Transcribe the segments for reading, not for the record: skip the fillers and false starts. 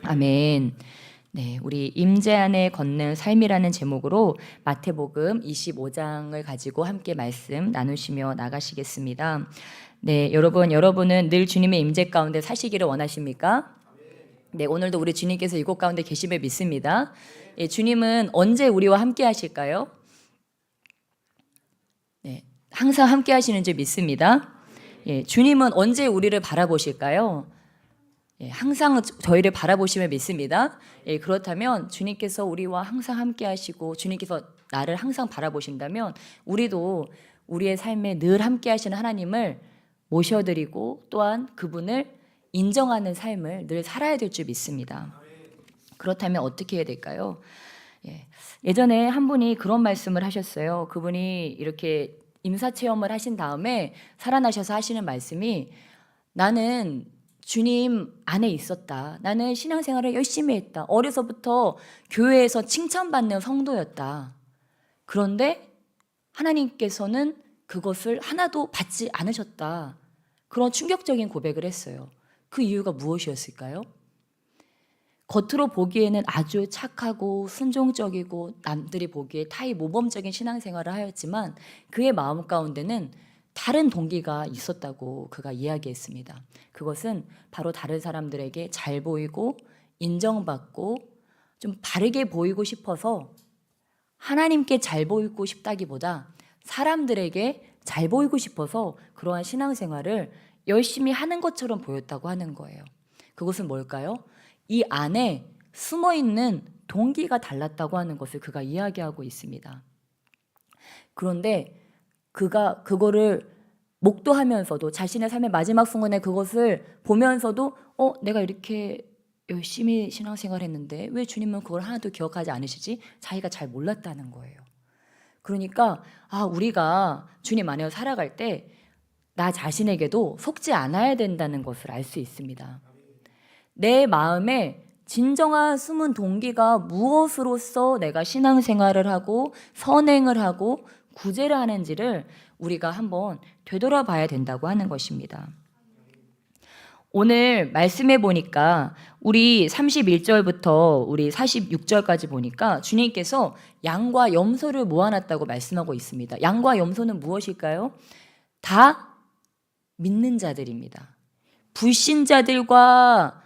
아멘. 네, 우리 임재 안에 걷는 삶이라는 제목으로 마태복음 25장을 가지고 함께 말씀 나누시며 나가시겠습니다. 네, 여러분은 늘 주님의 임재 가운데 사시기를 원하십니까? 네, 오늘도 우리 주님께서 이곳 가운데 계심을 믿습니다. 예, 주님은 언제 우리와 함께 하실까요? 네, 항상 함께 하시는 줄 믿습니다. 예, 주님은 언제 우리를 바라보실까요? 예, 항상 저희를 바라보시며 믿습니다. 예, 그렇다면 주님께서 우리와 항상 함께 하시고 주님께서 나를 항상 바라보신다면 우리도 우리의 삶에 늘 함께 하시는 하나님을 모셔드리고 또한 그분을 인정하는 삶을 늘 살아야 될 줄 믿습니다. 그렇다면 어떻게 해야 될까요? 예, 예전에 한 분이 그런 말씀을 하셨어요. 그분이 이렇게 임사체험을 하신 다음에 살아나셔서 하시는 말씀이, 나는 주님 안에 있었다. 나는 신앙생활을 열심히 했다. 어려서부터 교회에서 칭찬받는 성도였다. 그런데 하나님께서는 그것을 하나도 받지 않으셨다. 그런 충격적인 고백을 했어요. 그 이유가 무엇이었을까요? 겉으로 보기에는 아주 착하고 순종적이고 남들이 보기에 타의 모범적인 신앙생활을 하였지만 그의 마음 가운데는 다른 동기가 있었다고 그가 이야기했습니다. 그것은 바로 다른 사람들에게 잘 보이고 인정받고 좀 바르게 보이고 싶어서 하나님께 잘 보이고 싶다기보다 사람들에게 잘 보이고 싶어서 그러한 신앙생활을 열심히 하는 것처럼 보였다고 하는 거예요. 그것은 뭘까요? 이 안에 숨어있는 동기가 달랐다고 하는 것을 그가 이야기하고 있습니다. 그런데 그가 그거를 목도하면서도 자신의 삶의 마지막 순간에 그것을 보면서도 내가 이렇게 열심히 신앙생활 했는데 왜 주님은 그걸 하나도 기억하지 않으시지? 자기가 잘 몰랐다는 거예요. 그러니까 우리가 주님 안에 살아갈 때 나 자신에게도 속지 않아야 된다는 것을 알 수 있습니다. 내 마음에 진정한 숨은 동기가 무엇으로서 내가 신앙생활을 하고 선행을 하고 구제를 하는지를 우리가 한번 되돌아봐야 된다고 하는 것입니다. 오늘 말씀해 보니까 우리 31절부터 우리 46절까지 보니까 주님께서 양과 염소를 모아놨다고 말씀하고 있습니다. 양과 염소는 무엇일까요? 다 믿는 자들입니다. 불신자들과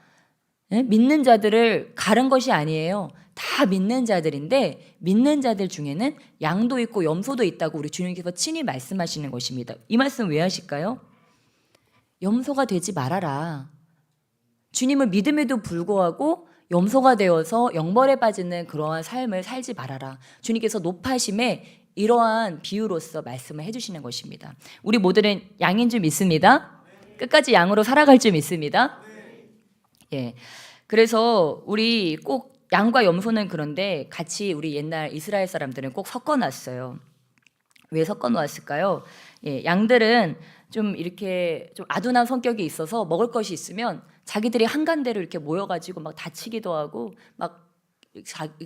믿는 자들을 가른 것이 아니에요. 다 믿는 자들인데 믿는 자들 중에는 양도 있고 염소도 있다고 우리 주님께서 친히 말씀하시는 것입니다. 이 말씀 왜 하실까요? 염소가 되지 말아라. 주님을 믿음에도 불구하고 염소가 되어서 영벌에 빠지는 그러한 삶을 살지 말아라. 주님께서 높아심에 이러한 비유로서 말씀을 해주시는 것입니다. 우리 모두는 양인 줄 믿습니다. 끝까지 양으로 살아갈 줄 믿습니다. 예. 그래서 우리 꼭 양과 염소는 그런데 같이 우리 옛날 이스라엘 사람들은 꼭 섞어놨어요. 왜 섞어놓았을까요? 예, 양들은 좀 이렇게 좀 아둔한 성격이 있어서 먹을 것이 있으면 자기들이 한간대로 이렇게 모여가지고 막 다치기도 하고 막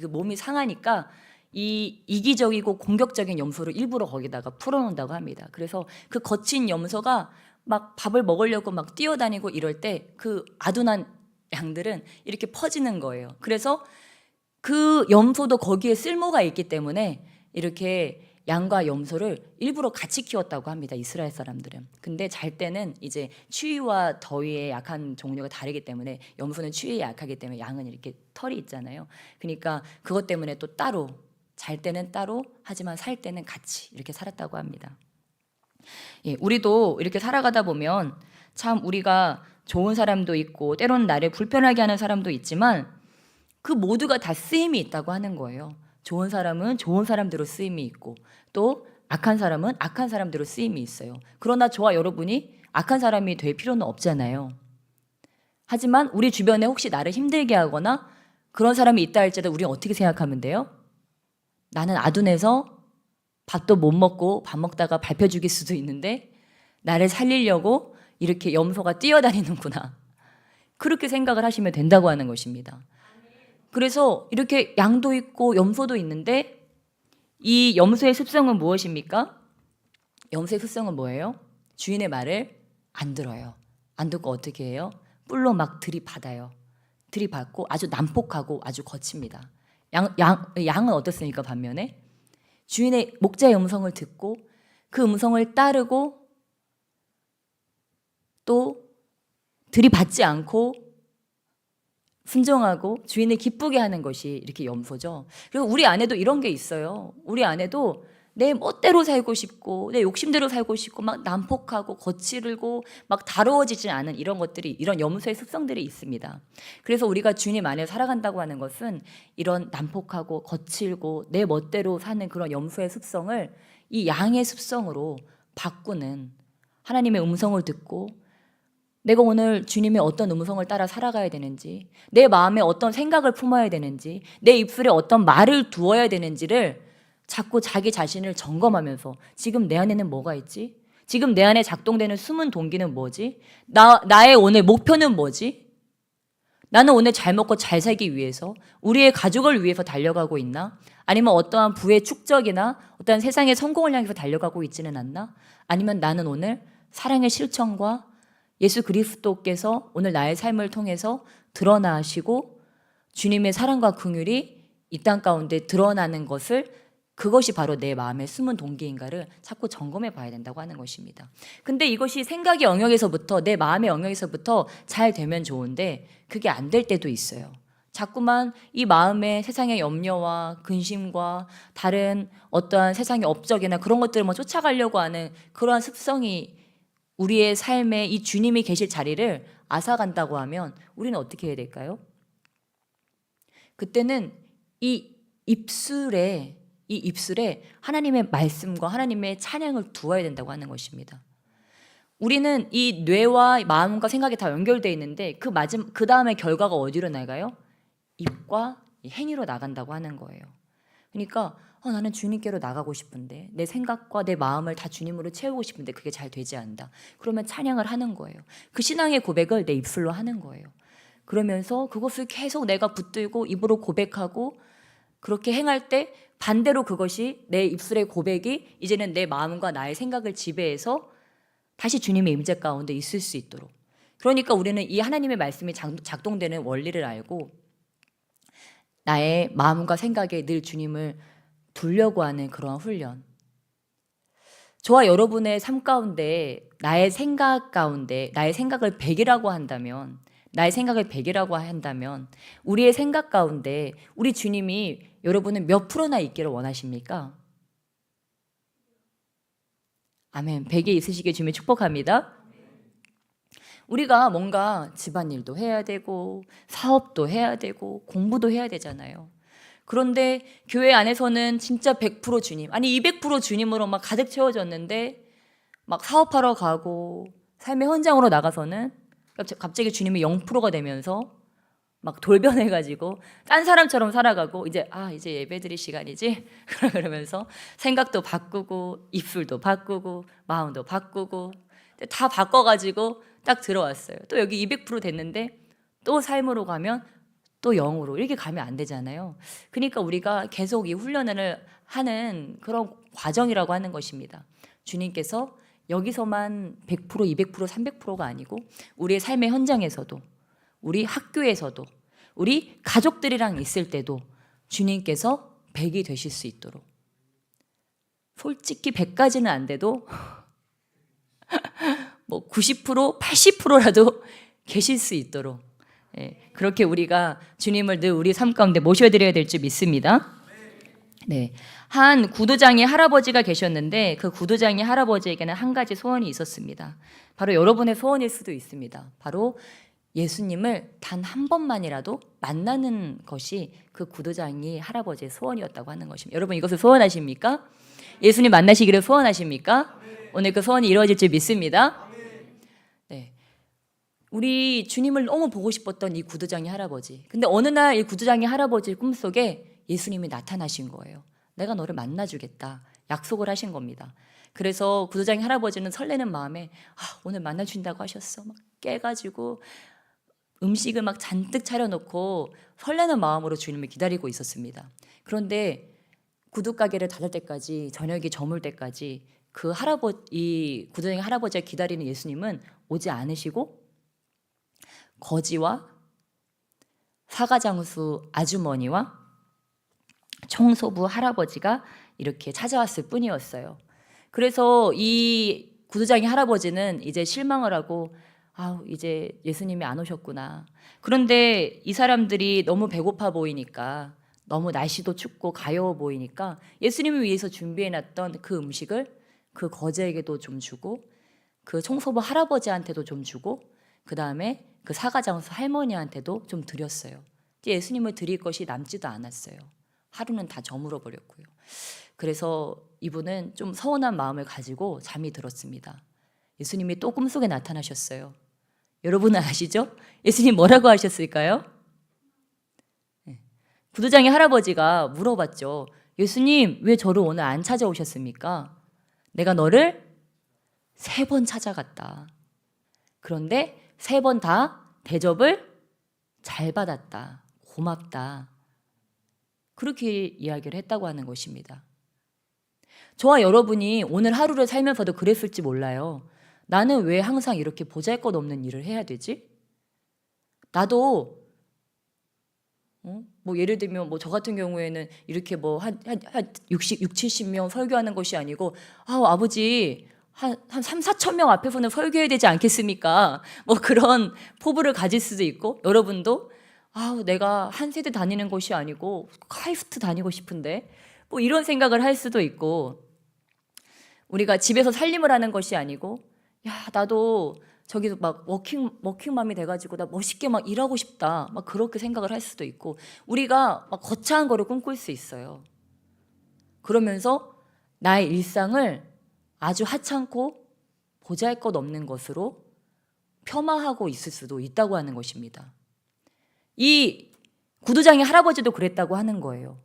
몸이 상하니까 이 이기적이고 공격적인 염소를 일부러 거기다가 풀어놓는다고 합니다. 그래서 그 거친 염소가 막 밥을 먹으려고 막 뛰어다니고 이럴 때 그 아둔한 양들은 이렇게 퍼지는 거예요. 그래서 그 염소도 거기에 쓸모가 있기 때문에 이렇게 양과 염소를 일부러 같이 키웠다고 합니다. 이스라엘 사람들은. 근데 잘 때는 이제 추위와 더위에 약한 종류가 다르기 때문에 염소는 추위에 약하기 때문에 양은 이렇게 털이 있잖아요. 그러니까 그것 때문에 또 따로, 잘 때는 따로 하지만 살 때는 같이 이렇게 살았다고 합니다. 예, 우리도 이렇게 살아가다 보면 참 우리가 좋은 사람도 있고 때로는 나를 불편하게 하는 사람도 있지만 그 모두가 다 쓰임이 있다고 하는 거예요. 좋은 사람은 좋은 사람대로 쓰임이 있고 또 악한 사람은 악한 사람대로 쓰임이 있어요. 그러나 저와 여러분이 악한 사람이 될 필요는 없잖아요. 하지만 우리 주변에 혹시 나를 힘들게 하거나 그런 사람이 있다 할지라도 우리는 어떻게 생각하면 돼요? 나는 아둔해서 밥도 못 먹고 밥 먹다가 밟혀 죽일 수도 있는데 나를 살리려고 이렇게 염소가 뛰어다니는구나. 그렇게 생각을 하시면 된다고 하는 것입니다. 그래서 이렇게 양도 있고 염소도 있는데 이 염소의 습성은 무엇입니까? 염소의 습성은 뭐예요? 주인의 말을 안 들어요. 안 듣고 어떻게 해요? 뿔로 막 들이받아요. 들이받고 아주 난폭하고 아주 거칩니다. 양은 어떻습니까? 반면에 주인의 목자의 음성을 듣고 그 음성을 따르고 또 들이받지 않고 순종하고 주인을 기쁘게 하는 것이 이렇게 염소죠. 그리고 우리 안에도 이런 게 있어요. 우리 안에도 내 멋대로 살고 싶고 내 욕심대로 살고 싶고 막 난폭하고 거칠고 막 다루어지지 않은 이런 것들이, 이런 염소의 습성들이 있습니다. 그래서 우리가 주님 안에 살아간다고 하는 것은 이런 난폭하고 거칠고 내 멋대로 사는 그런 염소의 습성을 이 양의 습성으로 바꾸는, 하나님의 음성을 듣고 내가 오늘 주님의 어떤 음성을 따라 살아가야 되는지, 내 마음에 어떤 생각을 품어야 되는지, 내 입술에 어떤 말을 두어야 되는지를 자꾸 자기 자신을 점검하면서 지금 내 안에는 뭐가 있지? 지금 내 안에 작동되는 숨은 동기는 뭐지? 나의 오늘 목표는 뭐지? 나는 오늘 잘 먹고 잘 살기 위해서, 우리의 가족을 위해서 달려가고 있나? 아니면 어떠한 부의 축적이나 어떠한 세상의 성공을 향해서 달려가고 있지는 않나? 아니면 나는 오늘 사랑의 실천과 예수 그리스도께서 오늘 나의 삶을 통해서 드러나시고 주님의 사랑과 긍휼이 이 땅 가운데 드러나는 것을, 그것이 바로 내 마음의 숨은 동기인가를 자꾸 점검해 봐야 된다고 하는 것입니다. 근데 이것이 생각의 영역에서부터, 내 마음의 영역에서부터 잘 되면 좋은데 그게 안 될 때도 있어요. 자꾸만 이 마음에 세상의 염려와 근심과 다른 어떠한 세상의 업적이나 그런 것들을 쫓아가려고 하는 그러한 습성이 우리의 삶에 이 주님이 계실 자리를 앗아간다고 하면 우리는 어떻게 해야 될까요? 그때는 이 입술에 하나님의 말씀과 하나님의 찬양을 두어야 된다고 하는 것입니다. 우리는 이 뇌와 마음과 생각이 다 연결되어 있는데 그 다음에 결과가 어디로 나가요? 입과 행위로 나간다고 하는 거예요. 그러니까 나는 주님께로 나가고 싶은데 내 생각과 내 마음을 다 주님으로 채우고 싶은데 그게 잘 되지 않는다. 그러면 찬양을 하는 거예요. 그 신앙의 고백을 내 입술로 하는 거예요. 그러면서 그것을 계속 내가 붙들고 입으로 고백하고 그렇게 행할 때 반대로 그것이 내 입술의 고백이 이제는 내 마음과 나의 생각을 지배해서 다시 주님의 임재 가운데 있을 수 있도록. 그러니까 우리는 이 하나님의 말씀이 작동되는 원리를 알고 나의 마음과 생각에 늘 주님을 두려고 하는 그러한 훈련. 저와 여러분의 삶 가운데 나의 생각 가운데 나의 생각을 100이라고 한다면, 우리의 생각 가운데 우리 주님이 여러분은 몇 프로나 있기를 원하십니까? 아멘. 100에 있으시길 주님의 축복합니다. 우리가 뭔가 집안일도 해야 되고 사업도 해야 되고 공부도 해야 되잖아요. 그런데 교회 안에서는 진짜 100% 주님, 아니 200% 주님으로 막 가득 채워졌는데 막 사업하러 가고 삶의 현장으로 나가서는 갑자기 주님이 0%가 되면서 막 돌변해가지고 딴 사람처럼 살아가고 이제 예배 드릴 시간이지 그러면서 생각도 바꾸고 입술도 바꾸고 마음도 바꾸고 다 바꿔가지고 딱 들어왔어요. 또 여기 200% 됐는데 또 삶으로 가면 또 0으로 이렇게 가면 안 되잖아요. 그러니까 우리가 계속 이 훈련을 하는 그런 과정이라고 하는 것입니다. 주님께서 여기서만 100%, 200%, 300%가 아니고 우리의 삶의 현장에서도, 우리 학교에서도, 우리 가족들이랑 있을 때도 주님께서 100이 되실 수 있도록, 솔직히 100까지는 안 돼도 90%, 80%라도 계실 수 있도록 그렇게 우리가 주님을 늘 우리 삶 가운데 모셔드려야 될 줄 믿습니다. 네, 한 구두장의 할아버지가 계셨는데 그 구두장의 할아버지에게는 한 가지 소원이 있었습니다. 바로 여러분의 소원일 수도 있습니다. 바로 예수님을 단 한 번만이라도 만나는 것이 그 구두장이 할아버지의 소원이었다고 하는 것입니다. 여러분 이것을 소원하십니까? 예수님 만나시기를 소원하십니까? 오늘 그 소원이 이루어질 줄 믿습니다. 네, 우리 주님을 너무 보고 싶었던 이 구두장이 할아버지. 근데 어느 날 이 구두장이 할아버지 꿈속에 예수님이 나타나신 거예요. 내가 너를 만나주겠다. 약속을 하신 겁니다. 그래서 구두장이 할아버지는 설레는 마음에 오늘 만나준다고 하셨어. 막 깨가지고 음식을 막 잔뜩 차려놓고 설레는 마음으로 주님을 기다리고 있었습니다. 그런데 구두가게를 닫을 때까지, 저녁이 저물 때까지 이 구두장이 할아버지가 기다리는 예수님은 오지 않으시고 거지와 사가장수 아주머니와 청소부 할아버지가 이렇게 찾아왔을 뿐이었어요. 그래서 이 구두장이 할아버지는 이제 실망을 하고 이제 예수님이 안 오셨구나. 그런데 이 사람들이 너무 배고파 보이니까, 너무 날씨도 춥고 가여워 보이니까 예수님을 위해서 준비해놨던 그 음식을 그 거제에게도 좀 주고, 그 청소부 할아버지한테도 좀 주고, 그 다음에 그 사가장수 할머니한테도 좀 드렸어요. 예수님을 드릴 것이 남지도 않았어요. 하루는 다 저물어 버렸고요. 그래서 이분은 좀 서운한 마음을 가지고 잠이 들었습니다. 예수님이 또 꿈속에 나타나셨어요. 여러분은 아시죠? 예수님 뭐라고 하셨을까요? 구두장의 할아버지가 물어봤죠. 예수님, 왜 저를 오늘 안 찾아오셨습니까? 내가 너를 3번 찾아갔다. 그런데 3번 다 대접을 잘 받았다. 고맙다. 그렇게 이야기를 했다고 하는 것입니다. 저와 여러분이 오늘 하루를 살면서도 그랬을지 몰라요. 나는 왜 항상 이렇게 보잘것없는 일을 해야 되지? 나도 뭐 예를 들면 뭐 저 같은 경우에는 이렇게 뭐 한 60, 70명 설교하는 것이 아니고 아버지 한 3, 4천 명 앞에서는 설교해야 되지 않겠습니까? 뭐 그런 포부를 가질 수도 있고, 여러분도 내가 한 세대 다니는 것이 아니고 카이스트 다니고 싶은데 뭐 이런 생각을 할 수도 있고, 우리가 집에서 살림을 하는 것이 아니고 나도 저기서 막 워킹맘이 돼가지고 나 멋있게 막 일하고 싶다, 막 그렇게 생각을 할 수도 있고, 우리가 막 거창한 거를 꿈꿀 수 있어요. 그러면서 나의 일상을 아주 하찮고 보잘것없는 것으로 폄하하고 있을 수도 있다고 하는 것입니다. 이 구두장의 할아버지도 그랬다고 하는 거예요.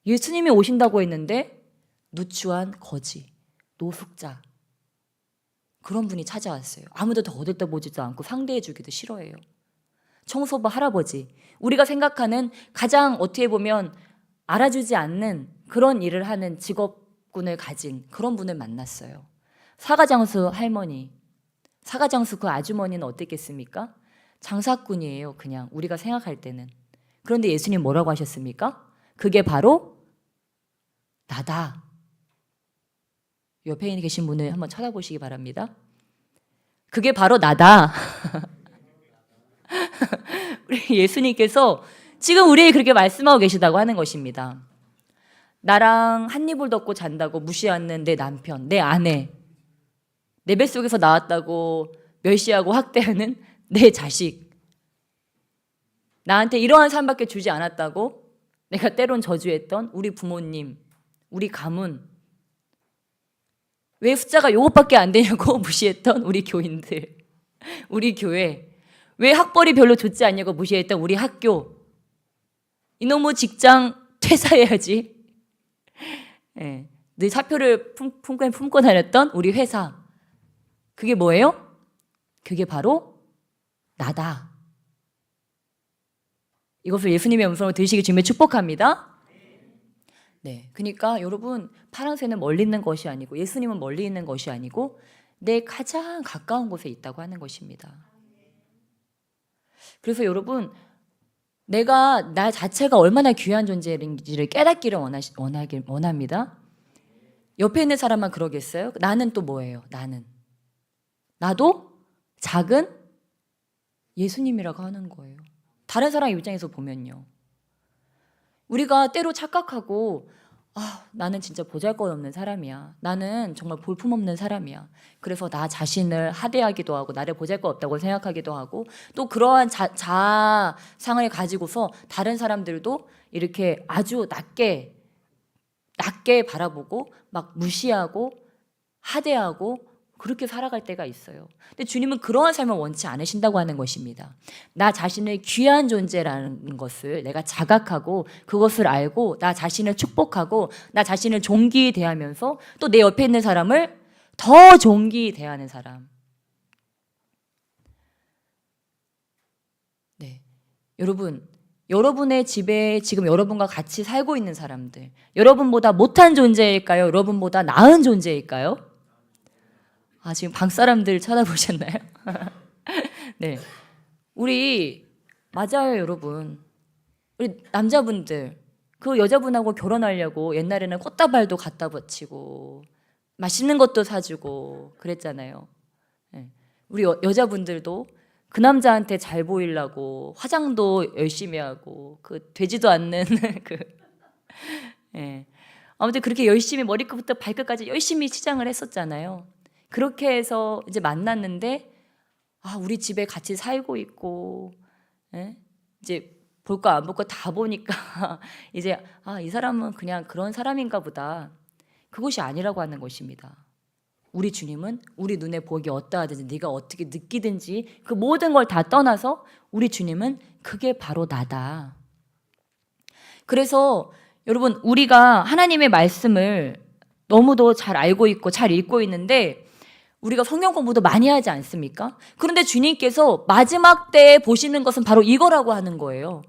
예수님이 오신다고 했는데 누추한 거지, 노숙자, 그런 분이 찾아왔어요. 아무도 더 얻어보지도 않고 상대해 주기도 싫어해요. 청소부 할아버지, 우리가 생각하는 가장 어떻게 보면 알아주지 않는 그런 일을 하는 직업군을 가진 그런 분을 만났어요. 사가장수 할머니, 사가장수 그 아주머니는 어땠겠습니까? 장사꾼이에요. 그냥 우리가 생각할 때는. 그런데 예수님 뭐라고 하셨습니까? 그게 바로 나다. 옆에 계신 분을 한번 쳐다보시기 바랍니다. 그게 바로 나다. 우리 예수님께서 지금 우리에게 그렇게 말씀하고 계시다고 하는 것입니다. 나랑 한 이불 덮고 잔다고 무시하는 내 남편, 내 아내, 내 뱃속에서 나왔다고 멸시하고 학대하는 내 자식, 나한테 이러한 삶밖에 주지 않았다고 내가 때론 저주했던 우리 부모님, 우리 가문, 왜 숫자가 요것밖에 안 되냐고 무시했던 우리 교인들, 우리 교회, 왜 학벌이 별로 좋지 않냐고 무시했던 우리 학교, 이놈의 직장 퇴사해야지, 늘 사표를 품고 다녔던 우리 회사, 그게 뭐예요? 그게 바로 나다. 이것을 예수님의 음성을 들으시기 주님의 축복합니다. 네, 그러니까 여러분, 파랑새는 멀리 있는 것이 아니고 예수님은 멀리 있는 것이 아니고 내 가장 가까운 곳에 있다고 하는 것입니다. 그래서 여러분, 내가 나 자체가 얼마나 귀한 존재인지를 깨닫기를 원합니다. 옆에 있는 사람만 그러겠어요? 나는 또 뭐예요? 나도 작은 예수님이라고 하는 거예요. 다른 사람 입장에서 보면요, 우리가 때로 착각하고 나는 진짜 보잘것없는 사람이야, 나는 정말 볼품없는 사람이야, 그래서 나 자신을 하대하기도 하고 나를 보잘것없다고 생각하기도 하고, 또 그러한 자아상을 가지고서 다른 사람들도 이렇게 아주 낮게 바라보고 막 무시하고 하대하고 그렇게 살아갈 때가 있어요. 근데 주님은 그러한 삶을 원치 않으신다고 하는 것입니다. 나 자신을 귀한 존재라는 것을 내가 자각하고 그것을 알고 나 자신을 축복하고 나 자신을 존귀히 대하면서 또 내 옆에 있는 사람을 더 존귀히 대하는 사람. 네, 여러분, 여러분의 집에 지금 여러분과 같이 살고 있는 사람들, 여러분보다 못한 존재일까요? 여러분보다 나은 존재일까요? 지금 방 사람들 쳐다보셨나요? 네, 우리 맞아요, 여러분. 우리 남자분들 그 여자분하고 결혼하려고 옛날에는 꽃다발도 갖다 바치고 맛있는 것도 사주고 그랬잖아요. 예. 우리 여자분들도 그 남자한테 잘 보이려고 화장도 열심히 하고 그 되지도 않는 그 예. 아무튼 그렇게 열심히 머리끝부터 발끝까지 열심히 치장을 했었잖아요. 그렇게 해서 이제 만났는데 우리 집에 같이 살고 있고 예? 이제 볼 거 안 볼 거 다 보니까 이제 이 사람은 그냥 그런 사람인가 보다. 그것이 아니라고 하는 것입니다. 우리 주님은 우리 눈에 보기 어떠하든지 네가 어떻게 느끼든지 그 모든 걸 다 떠나서 우리 주님은 그게 바로 나다. 그래서 여러분 우리가 하나님의 말씀을 너무도 잘 알고 있고 잘 읽고 있는데 우리가 성경 공부도 많이 하지 않습니까? 그런데 주님께서 마지막 때에 보시는 것은 바로 이거라고 하는 거예요.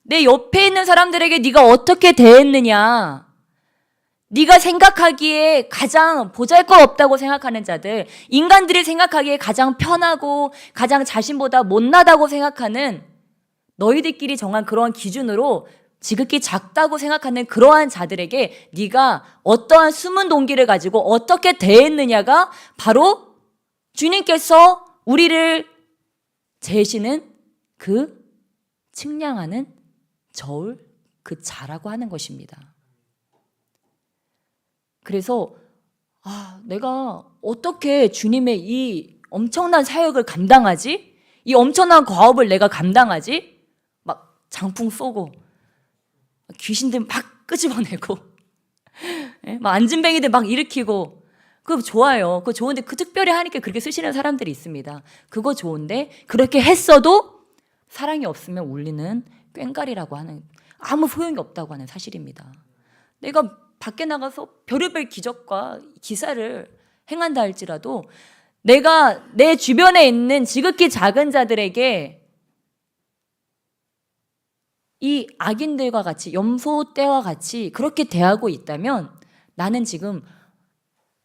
내 옆에 있는 사람들에게 네가 어떻게 대했느냐, 네가 생각하기에 가장 보잘것없다고 생각하는 자들, 인간들이 생각하기에 가장 편하고 가장 자신보다 못나다고 생각하는 너희들끼리 정한 그러한 기준으로 지극히 작다고 생각하는 그러한 자들에게 네가 어떠한 숨은 동기를 가지고 어떻게 대했느냐가 바로 주님께서 우리를 재시는 그 측량하는 저울, 그 자라고 하는 것입니다. 그래서 내가 어떻게 주님의 이 엄청난 사역을 감당하지? 이 엄청난 과업을 내가 감당하지? 막 장풍 쏘고 귀신들 막 끄집어내고 막 안진뱅이들 막 일으키고 그거 좋아요. 그거 좋은데 그 특별히 하니까 그렇게 쓰시는 사람들이 있습니다. 그거 좋은데 그렇게 했어도 사랑이 없으면 울리는 꽹과리라고 하는 아무 소용이 없다고 하는 사실입니다. 내가 밖에 나가서 별의별 기적과 기사를 행한다 할지라도 내가 내 주변에 있는 지극히 작은 자들에게 이 악인들과 같이 염소 떼와 같이 그렇게 대하고 있다면 나는 지금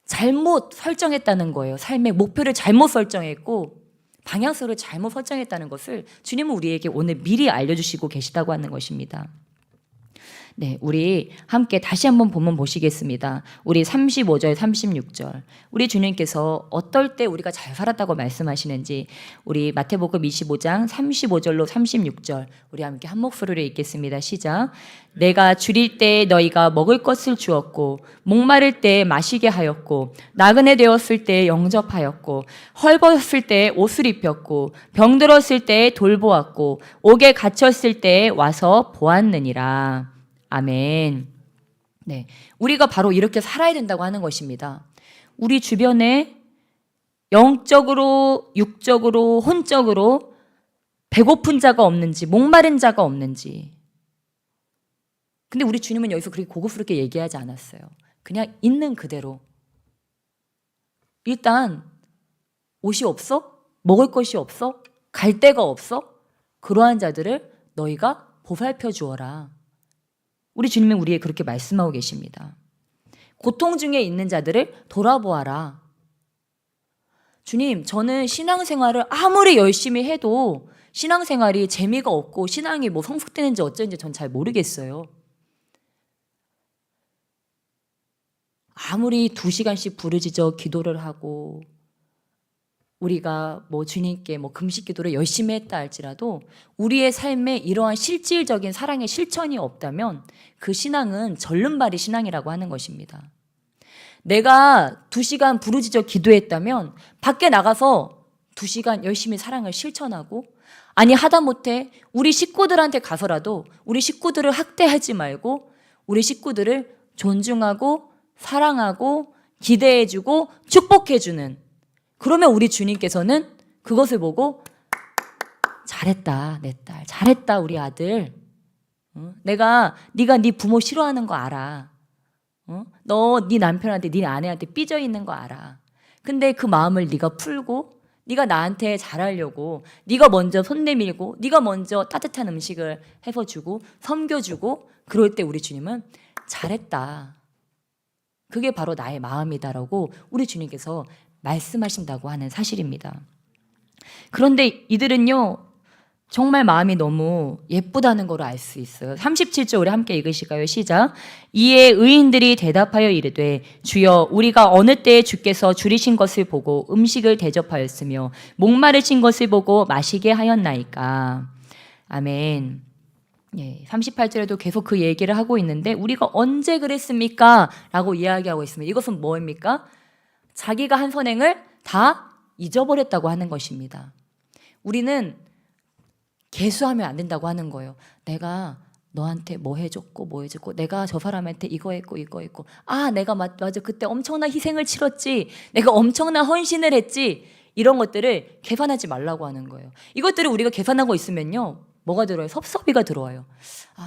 잘못 설정했다는 거예요. 삶의 목표를 잘못 설정했고 방향성을 잘못 설정했다는 것을 주님은 우리에게 오늘 미리 알려주시고 계시다고 하는 것입니다. 네, 우리 함께 다시 한번 본문 보시겠습니다. 우리 35절, 36절. 우리 주님께서 어떨 때 우리가 잘 살았다고 말씀하시는지 우리 마태복음 25장 35절로 36절 우리 함께 한 목소리로 읽겠습니다. 시작. 내가 줄일 때 너희가 먹을 것을 주었고 목마를 때 마시게 하였고 나그네 되었을 때 영접하였고 헐벗었을 때 옷을 입혔고 병들었을 때 돌보았고 옥에 갇혔을 때 와서 보았느니라. 아멘. 네, 우리가 바로 이렇게 살아야 된다고 하는 것입니다. 우리 주변에 영적으로, 육적으로, 혼적으로 배고픈 자가 없는지, 목마른 자가 없는지. 근데 우리 주님은 여기서 그렇게 고급스럽게 얘기하지 않았어요. 그냥 있는 그대로. 일단 옷이 없어? 먹을 것이 없어? 갈 데가 없어? 그러한 자들을 너희가 보살펴 주어라. 우리 주님은 우리에게 그렇게 말씀하고 계십니다. 고통 중에 있는 자들을 돌아보아라. 주님, 저는 신앙생활을 아무리 열심히 해도 신앙생활이 재미가 없고 신앙이 성숙되는지 어쩐지 전 잘 모르겠어요. 아무리 2시간씩 부르짖어 기도를 하고 우리가 주님께 금식 기도를 열심히 했다 할지라도 우리의 삶에 이러한 실질적인 사랑의 실천이 없다면 그 신앙은 절름발이 신앙이라고 하는 것입니다. 내가 2시간 부르짖어 기도했다면 밖에 나가서 2시간 열심히 사랑을 실천하고 아니 하다못해 우리 식구들한테 가서라도 우리 식구들을 학대하지 말고 우리 식구들을 존중하고 사랑하고 기대해주고 축복해주는 그러면 우리 주님께서는 그것을 보고 잘했다 내 딸, 잘했다 우리 아들. 네가 네 부모 싫어하는 거 알아. 너 네 남편한테 네 아내한테 삐져 있는 거 알아. 근데 그 마음을 네가 풀고 네가 나한테 잘하려고 네가 먼저 손 내밀고 네가 먼저 따뜻한 음식을 해서 주고 섬겨주고 그럴 때 우리 주님은 잘했다. 그게 바로 나의 마음이다라고 우리 주님께서 말씀하신다고 하는 사실입니다. 그런데 이들은요, 정말 마음이 너무 예쁘다는 걸 알 수 있어요. 37절 우리 함께 읽으실까요? 시작. 이에 의인들이 대답하여 이르되 주여 우리가 어느 때에 주께서 줄이신 것을 보고 음식을 대접하였으며 목마르신 것을 보고 마시게 하였나이까. 아멘. 예, 38절에도 계속 그 얘기를 하고 있는데 우리가 언제 그랬습니까? 라고 이야기하고 있습니다. 이것은 뭐입니까? 자기가 한 선행을 다 잊어버렸다고 하는 것입니다. 우리는 개수하면 안 된다고 하는 거예요. 내가 너한테 뭐 해줬고 뭐 해줬고 내가 저 사람한테 이거 했고 이거 했고 내가 맞아 그때 엄청난 희생을 치렀지 내가 엄청난 헌신을 했지 이런 것들을 계산하지 말라고 하는 거예요. 이것들을 우리가 계산하고 있으면요 뭐가 들어요? 섭섭이가 들어와요.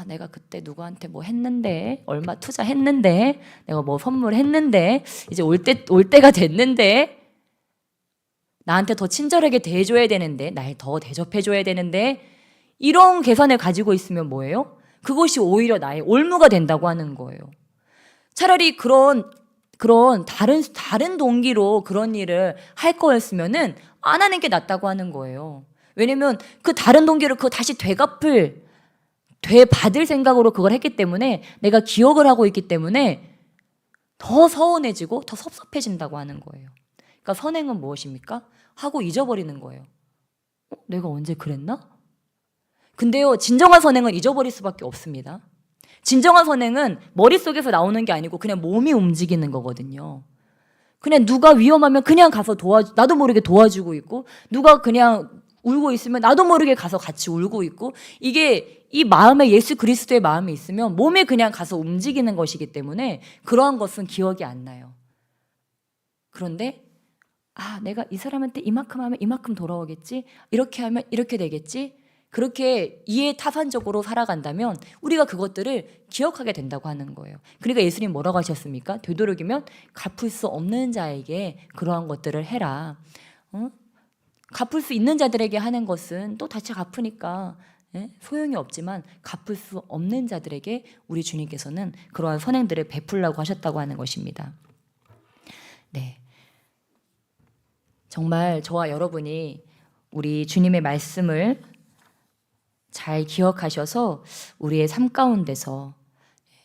내가 그때 누구한테 뭐 했는데 얼마 투자했는데 내가 뭐 선물했는데 이제 올 때가 됐는데 나한테 더 친절하게 대해줘야 되는데 날 더 대접해줘야 되는데 이런 계산을 가지고 있으면 뭐예요? 그것이 오히려 나의 올무가 된다고 하는 거예요. 차라리 그런 다른 동기로 그런 일을 할 거였으면은 안 하는 게 낫다고 하는 거예요. 왜냐면 그 다른 동기로 그거 다시 되받을 생각으로 그걸 했기 때문에 내가 기억을 하고 있기 때문에 더 서운해지고 더 섭섭해진다고 하는 거예요. 그러니까 선행은 무엇입니까? 하고 잊어버리는 거예요. 내가 언제 그랬나? 근데요, 진정한 선행은 잊어버릴 수밖에 없습니다. 진정한 선행은 머릿속에서 나오는 게 아니고 그냥 몸이 움직이는 거거든요. 그냥 누가 위험하면 그냥 가서 나도 모르게 도와주고 있고, 누가 그냥 울고 있으면 나도 모르게 가서 같이 울고 있고, 이게 이 마음에 예수 그리스도의 마음이 있으면 몸에 그냥 가서 움직이는 것이기 때문에 그러한 것은 기억이 안 나요. 그런데 내가 이 사람한테 이만큼 하면 이만큼 돌아오겠지? 이렇게 하면 이렇게 되겠지? 그렇게 이해타산적으로 살아간다면 우리가 그것들을 기억하게 된다고 하는 거예요. 그러니까 예수님 뭐라고 하셨습니까? 되도록이면 갚을 수 없는 자에게 그러한 것들을 해라. 갚을 수 있는 자들에게 하는 것은 또 다시 갚으니까 소용이 없지만 갚을 수 없는 자들에게 우리 주님께서는 그러한 선행들을 베풀라고 하셨다고 하는 것입니다. 네, 정말 저와 여러분이 우리 주님의 말씀을 잘 기억하셔서 우리의 삶 가운데서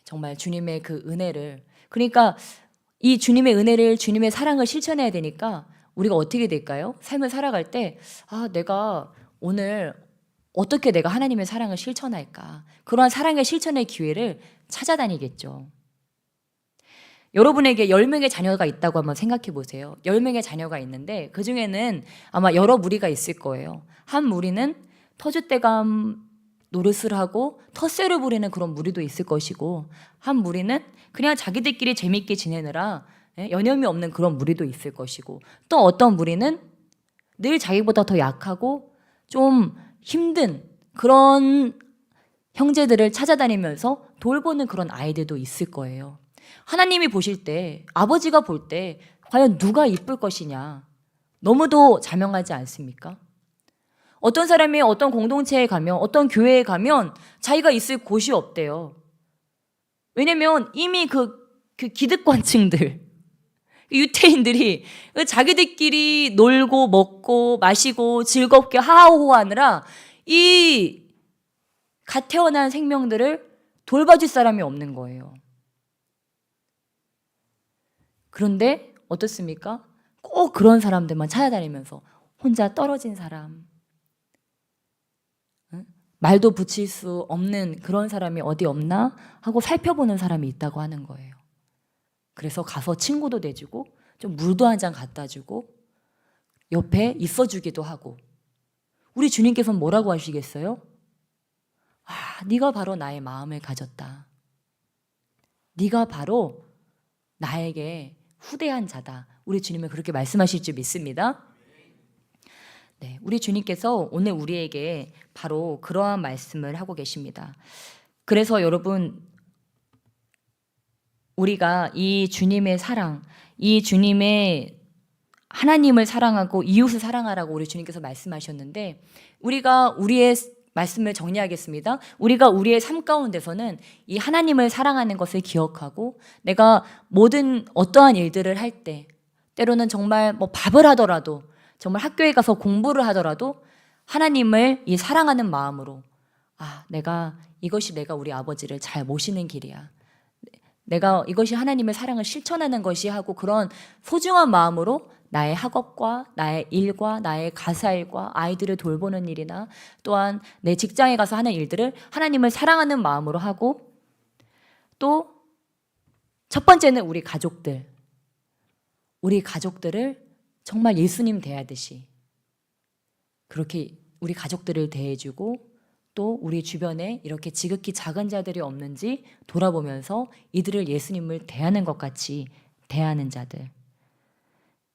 정말 주님의 그 은혜를, 그러니까 이 주님의 은혜를, 주님의 사랑을 실천해야 되니까 우리가 어떻게 될까요? 삶을 살아갈 때 내가 오늘 어떻게 내가 하나님의 사랑을 실천할까? 그러한 사랑의 실천의 기회를 찾아다니겠죠. 여러분에게 10명의 자녀가 있다고 한번 생각해 보세요. 10명의 자녀가 있는데 그중에는 아마 여러 무리가 있을 거예요. 한 무리는 터줏대감 노릇을 하고 텃세를 부리는 그런 무리도 있을 것이고, 한 무리는 그냥 자기들끼리 재밌게 지내느라 여념이 없는 그런 무리도 있을 것이고, 또 어떤 무리는 늘 자기보다 더 약하고 좀 힘든 그런 형제들을 찾아다니면서 돌보는 그런 아이들도 있을 거예요. 하나님이 보실 때, 아버지가 볼 때 과연 누가 이쁠 것이냐, 너무도 자명하지 않습니까? 어떤 사람이 어떤 공동체에 가면, 어떤 교회에 가면 자기가 있을 곳이 없대요. 왜냐면 이미 그 기득권층들, 유태인들이 자기들끼리 놀고 먹고 마시고 즐겁게 하하호호하느라 이 갓 태어난 생명들을 돌봐줄 사람이 없는 거예요. 그런데 어떻습니까? 꼭 그런 사람들만 찾아다니면서 혼자 떨어진 사람, 말도 붙일 수 없는 그런 사람이 어디 없나 하고 살펴보는 사람이 있다고 하는 거예요. 그래서 가서 친구도 돼주고 좀 물도 한 잔 갖다 주고 옆에 있어주기도 하고. 우리 주님께서는 뭐라고 하시겠어요? 네가 바로 나의 마음을 가졌다. 네가 바로 나에게 후대한 자다. 우리 주님은 그렇게 말씀하실 줄 믿습니다. 네, 우리 주님께서 오늘 우리에게 바로 그러한 말씀을 하고 계십니다. 그래서 여러분, 우리가 이 주님의 사랑, 이 주님의 하나님을 사랑하고 이웃을 사랑하라고 우리 주님께서 말씀하셨는데, 우리가 우리의 말씀을 정리하겠습니다. 우리가 우리의 삶 가운데서는 이 하나님을 사랑하는 것을 기억하고, 내가 모든 어떠한 일들을 할 때, 때로는 정말 밥을 하더라도, 정말 학교에 가서 공부를 하더라도 하나님을 이 사랑하는 마음으로 이것이 내가 우리 아버지를 잘 모시는 길이야. 내가 이것이 하나님의 사랑을 실천하는 것이 하고 그런 소중한 마음으로 나의 학업과 나의 일과 나의 가사일과 아이들을 돌보는 일이나 또한 내 직장에 가서 하는 일들을 하나님을 사랑하는 마음으로 하고 또 첫 번째는 우리 가족들을 정말 예수님 대하듯이 그렇게 우리 가족들을 대해주고 또 우리 주변에 이렇게 지극히 작은 자들이 없는지 돌아보면서 이들을 예수님을 대하는 것 같이 대하는 자들,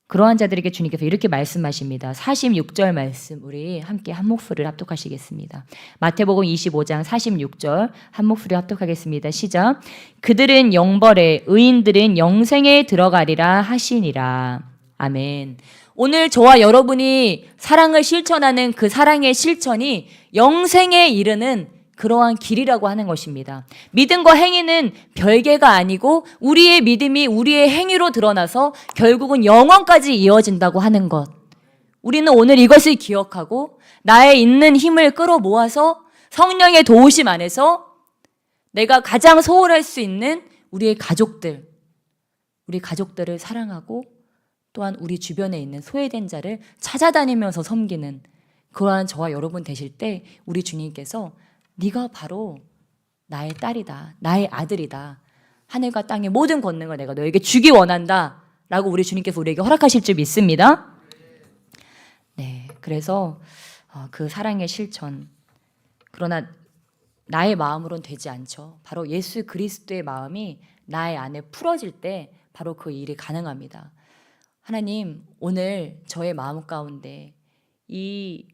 그러한 자들에게 주님께서 이렇게 말씀하십니다. 46절 말씀 우리 함께 한 목소리를 합독하시겠습니다. 마태복음 25장 46절 한 목소리 합독하겠습니다. 시작. 그들은 영벌에 의인들은 영생에 들어가리라 하시니라. 아멘. 오늘 저와 여러분이 사랑을 실천하는 그 사랑의 실천이 영생에 이르는 그러한 길이라고 하는 것입니다. 믿음과 행위는 별개가 아니고 우리의 믿음이 우리의 행위로 드러나서 결국은 영원까지 이어진다고 하는 것. 우리는 오늘 이것을 기억하고 나의 있는 힘을 끌어모아서 성령의 도우심 안에서 내가 가장 소홀할 수 있는 우리 가족들을 사랑하고 또한 우리 주변에 있는 소외된 자를 찾아다니면서 섬기는 그러한 저와 여러분 되실 때 우리 주님께서 네가 바로 나의 딸이다, 나의 아들이다, 하늘과 땅의 모든 권능을 내가 너에게 주기 원한다 라고 우리 주님께서 우리에게 허락하실 줄 믿습니다. 네, 그래서 그 사랑의 실천, 그러나 나의 마음으로는 되지 않죠. 바로 예수 그리스도의 마음이 나의 안에 풀어질 때 바로 그 일이 가능합니다. 하나님, 오늘 저의 마음 가운데 이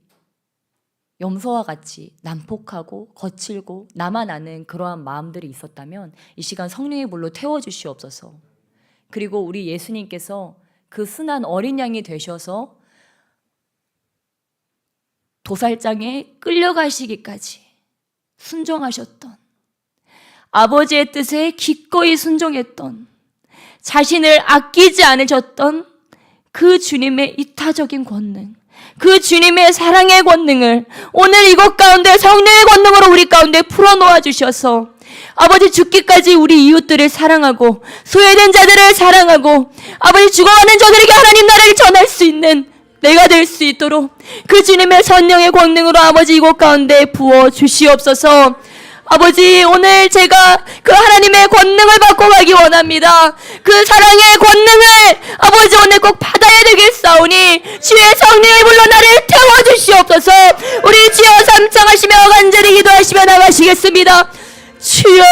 염소와 같이 난폭하고 거칠고 나만 아는 그러한 마음들이 있었다면 이 시간 성령의 불로 태워주시옵소서. 그리고 우리 예수님께서 그 순한 어린 양이 되셔서 도살장에 끌려가시기까지 순종하셨던, 아버지의 뜻에 기꺼이 순종했던, 자신을 아끼지 않으셨던 그 주님의 이타적인 권능, 그 주님의 사랑의 권능을 오늘 이곳 가운데 성령의 권능으로 우리 가운데 풀어놓아 주셔서 아버지 죽기까지 우리 이웃들을 사랑하고 소외된 자들을 사랑하고 아버지 죽어가는 저들에게 하나님 나라를 전할 수 있는 내가 될 수 있도록 그 주님의 성령의 권능으로 아버지 이곳 가운데 부어 주시옵소서. 아버지, 오늘 제가 그 하나님의 권능을 받고 가기 원합니다. 그 사랑의 권능을 아버지 오늘 꼭 받아야 되겠사오니 주의 성령의 불로 나를 태워주시옵소서. 우리 주여 삼창하시며 간절히 기도하시며 나가시겠습니다. 주여